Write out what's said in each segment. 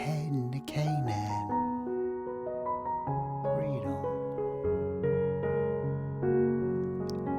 heading to Canaan. Freedom.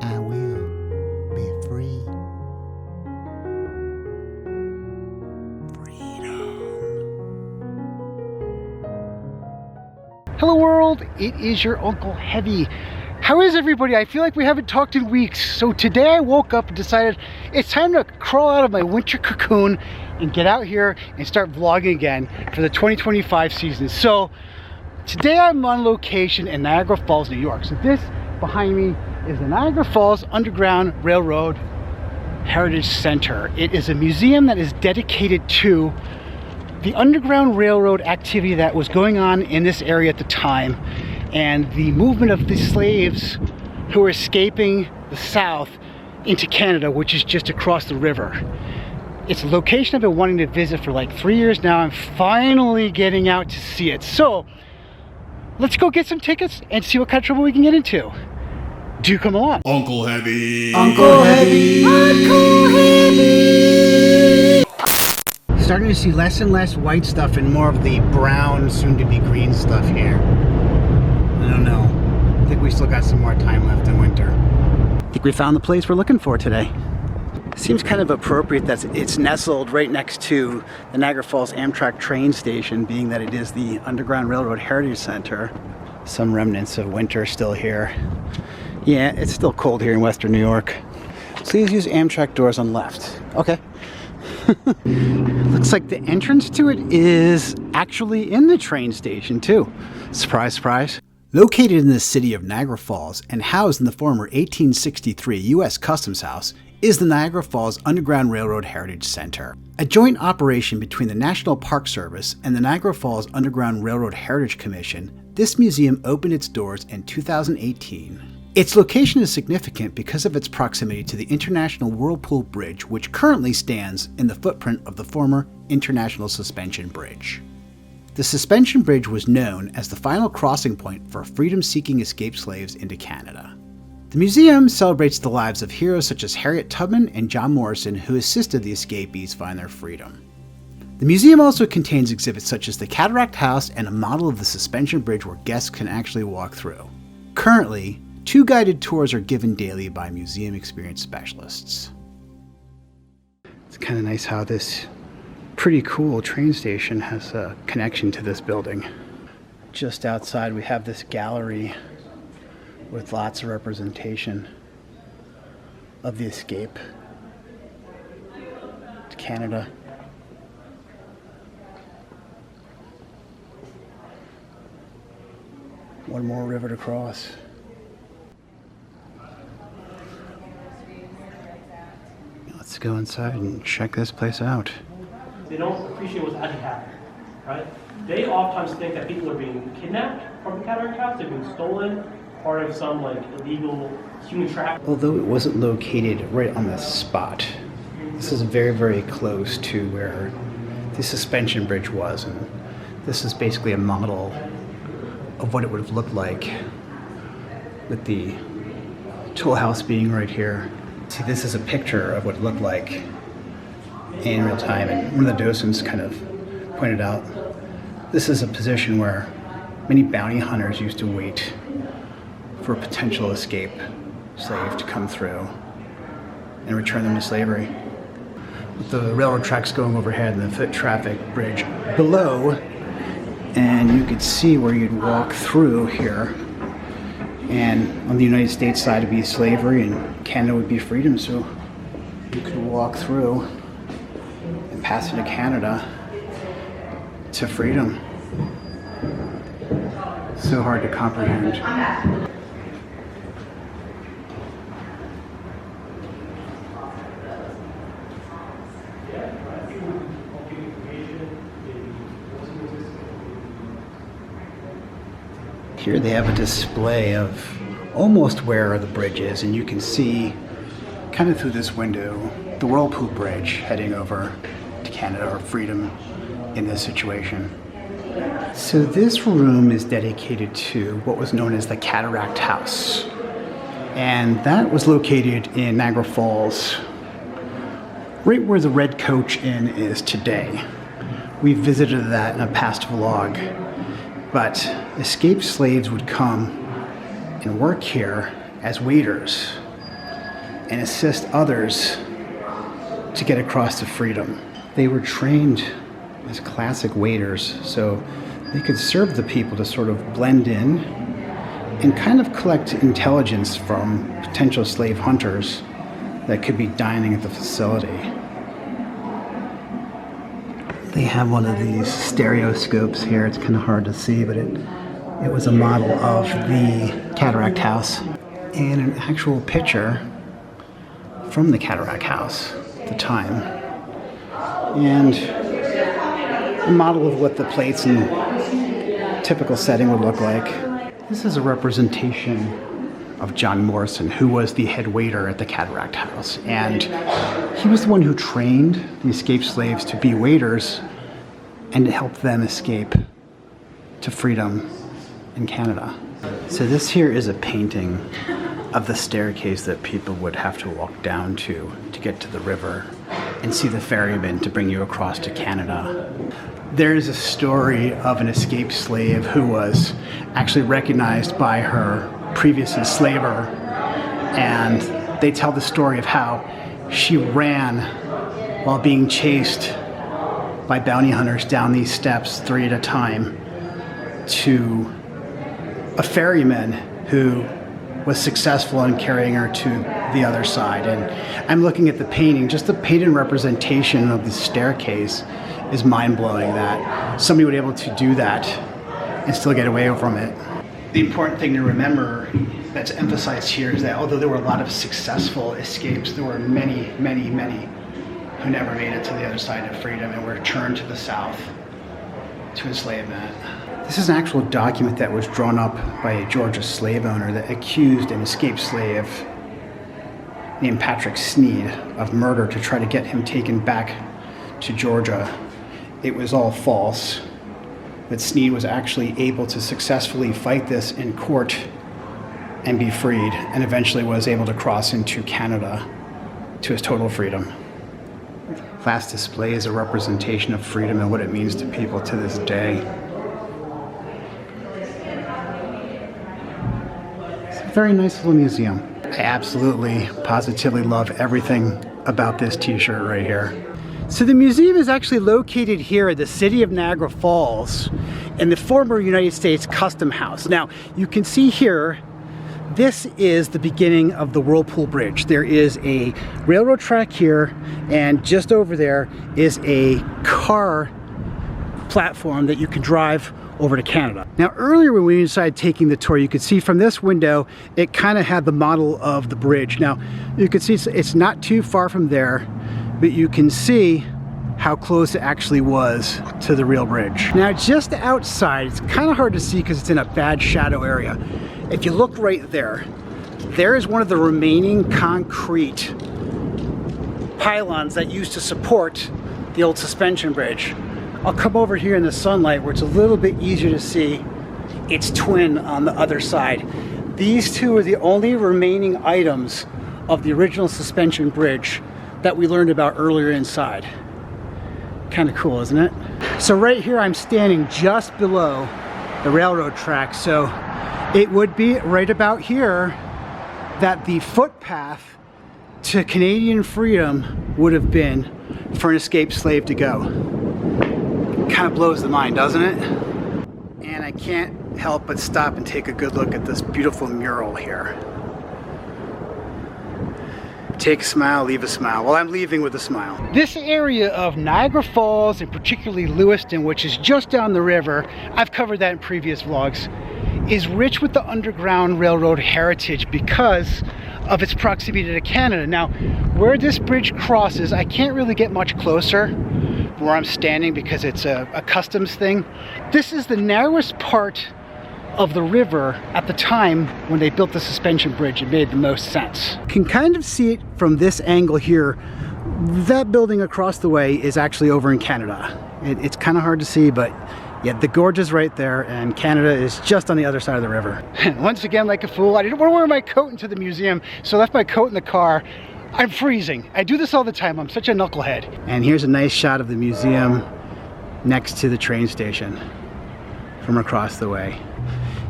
I will be free. Freedom. Hello world, it is your Unkle Heavy. How is everybody? I feel like we haven't talked in weeks. So today I woke up and decided it's time to crawl out of my winter cocoon and get out here and start vlogging again for the 2025 season. So today I'm on location in Niagara Falls, New York. So this behind me is the Niagara Falls Underground Railroad Heritage Center. It is a museum that is dedicated to the Underground Railroad activity that was going on in this area at the time, and the movement of the slaves who were escaping the South into Canada, which is just across the river. It's a location I've been wanting to visit for like 3 years now. I'm finally getting out to see it. So let's go get some tickets and see what kind of trouble we can get into. Do come along. Unkle Heavy. Unkle Heavy. Unkle Heavy. Starting to see less and less white stuff and more of the brown, soon to be green stuff here. I don't know. I think we still got some more time left in winter. I think we found the place we're looking for today. Seems kind of appropriate that it's nestled right next to the Niagara Falls Amtrak train station, being that it is the Underground Railroad Heritage Center. Some remnants of winter still here. Yeah, it's still cold here in Western New York. Please use Amtrak doors on left. Okay. Looks like the entrance to it is actually in the train station too. Surprise, surprise. Located in the city of Niagara Falls and housed in the former 1863 U.S. Customs House is the Niagara Falls Underground Railroad Heritage Center. A joint operation between the National Park Service and the Niagara Falls Underground Railroad Heritage Commission, this museum opened its doors in 2018. Its location is significant because of its proximity to the International Whirlpool Bridge, which currently stands in the footprint of the former International Suspension Bridge. The Suspension Bridge was known as the final crossing point for freedom-seeking escaped slaves into Canada. The museum celebrates the lives of heroes such as Harriet Tubman and John Morrison, who assisted the escapees find their freedom. The museum also contains exhibits such as the Cataract House and a model of the Suspension Bridge where guests can actually walk through. Currently, 2 guided tours are given daily by museum experience specialists. It's kind of nice how this pretty cool train station has a connection to this building. Just outside we have this gallery with lots of representation of the escape to Canada. One more river to cross. Let's go inside and check this place out. They don't appreciate what's actually happening, right? They oftentimes think that people are being kidnapped from the Cataract House, they're being stolen, part of some like illegal human trafficking. Although it wasn't located right on the spot, this is very, very close to where the suspension bridge was, and this is basically a model of what it would have looked like with the tool house being right here. See, this is a picture of what it looked like in real time, and one of the docents kind of pointed out this is a position where many bounty hunters used to wait for a potential escape slave to come through and return them to slavery. With the railroad tracks going overhead and the foot traffic bridge below, and you could see where you'd walk through here, and on the United States side would be slavery and Canada would be freedom, so you could walk through and pass into Canada to freedom. So hard to comprehend. Here they have a display of almost where the bridge is, and you can see kind of through this window the Whirlpool Bridge heading over to Canada, or freedom in this situation. So this room is dedicated to what was known as the Cataract House, and that was located in Niagara Falls, right where the Red Coach Inn is today. We visited that in a past vlog. But escaped slaves would come and work here as waiters and assist others to get across to freedom. They were trained as classic waiters, so they could serve the people to sort of blend in and kind of collect intelligence from potential slave hunters that could be dining at the facility. They have one of these stereoscopes here. It's kind of hard to see, but it was a model of the Cataract House and an actual picture from the Cataract House at the time, and a model of what the plates in typical setting would look like. This is a representation of John Morrison, who was the head waiter at the Cataract House, and he was the one who trained the escaped slaves to be waiters and to help them escape to freedom in Canada. So this here is a painting of the staircase that people would have to walk down to get to the river and see the ferryman to bring you across to Canada. There's a story of an escaped slave who was actually recognized by her previous enslaver, and they tell the story of how she ran while being chased by bounty hunters down these steps 3 at a time to a ferryman who was successful in carrying her to the other side. And I'm looking at the painting, just the painted representation of the staircase is mind-blowing, that somebody would be able to do that and still get away from it. The important thing to remember that's emphasized here is that although there were a lot of successful escapes, there were many, many, many who never made it to the other side of freedom and were returned to the South to enslavement. This is an actual document that was drawn up by a Georgia slave owner that accused an escaped slave named Patrick Sneed of murder to try to get him taken back to Georgia. It was all false, that Sneed was actually able to successfully fight this in court and be freed, and eventually was able to cross into Canada to his total freedom. Last display is a representation of freedom and what it means to people to this day. It's a very nice little museum. I absolutely, positively love everything about this t-shirt right here. So the museum is actually located here at the City of Niagara Falls in the former United States Custom House. Now, you can see here, this is the beginning of the Whirlpool Bridge. There is a railroad track here, and just over there is a car platform that you can drive over to Canada. Now, earlier when we were inside taking the tour, you could see from this window, it kind of had the model of the bridge. Now, you can see it's not too far from there, but you can see how close it actually was to the real bridge. Now, just outside, it's kind of hard to see because it's in a bad shadow area. If you look right there, there is one of the remaining concrete pylons that used to support the old suspension bridge. I'll come over here in the sunlight where it's a little bit easier to see its twin on the other side. These two are the only remaining items of the original suspension bridge that we learned about earlier inside. Kind of cool, isn't it? So right here I'm standing just below the railroad track, so it would be right about here that the footpath to Canadian freedom would have been for an escaped slave to go. Kind of blows the mind, doesn't it? And I can't help but stop and take a good look at this beautiful mural here. Take a smile, leave a smile. Well, I'm leaving with a smile. This area of Niagara Falls, and particularly Lewiston, which is just down the river, I've covered that in previous vlogs, is rich with the Underground Railroad heritage because of its proximity to Canada. Now, where this bridge crosses, I can't really get much closer where I'm standing because it's a customs thing. This is the narrowest part of the river at the time when they built the suspension bridge. It made the most sense. You can kind of see it from this angle here. That building across the way is actually over in Canada. It's kind of hard to see, but yeah, the gorge is right there, and Canada is just on the other side of the river. Once again, like a fool, I didn't want to wear my coat into the museum, so I left my coat in the car. I'm freezing. I do this all the time. I'm such a knucklehead. And here's a nice shot of the museum next to the train station from across the way.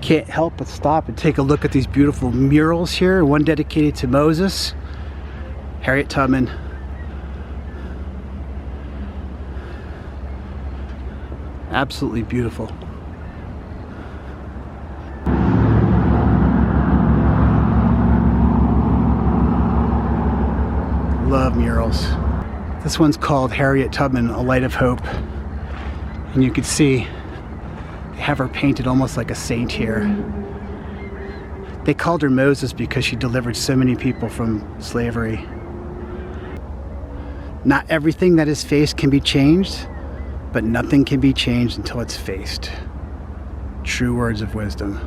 Can't help but stop and take a look at these beautiful murals here. One dedicated to Moses, Harriet Tubman. Absolutely beautiful. Love murals. This one's called Harriet Tubman, A Light of Hope. And you can see they have her painted almost like a saint here. They called her Moses because she delivered so many people from slavery. Not everything that is faced can be changed, but nothing can be changed until it's faced. True words of wisdom.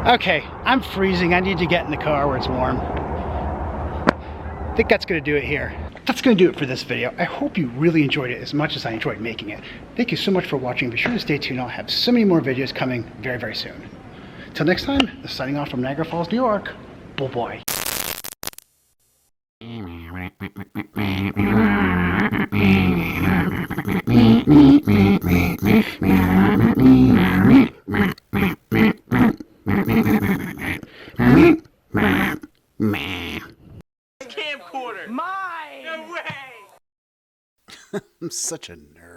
Okay, I'm freezing. I need to get in the car where it's warm. I think that's going to do it here. That's going to do it for this video. I hope you really enjoyed it as much as I enjoyed making it. Thank you so much for watching. Be sure to stay tuned. I'll have so many more videos coming very, very soon. Till next time, signing off from Niagara Falls, New York. Bye-bye. Camcorder. Mine. No way. I'm such a nerd.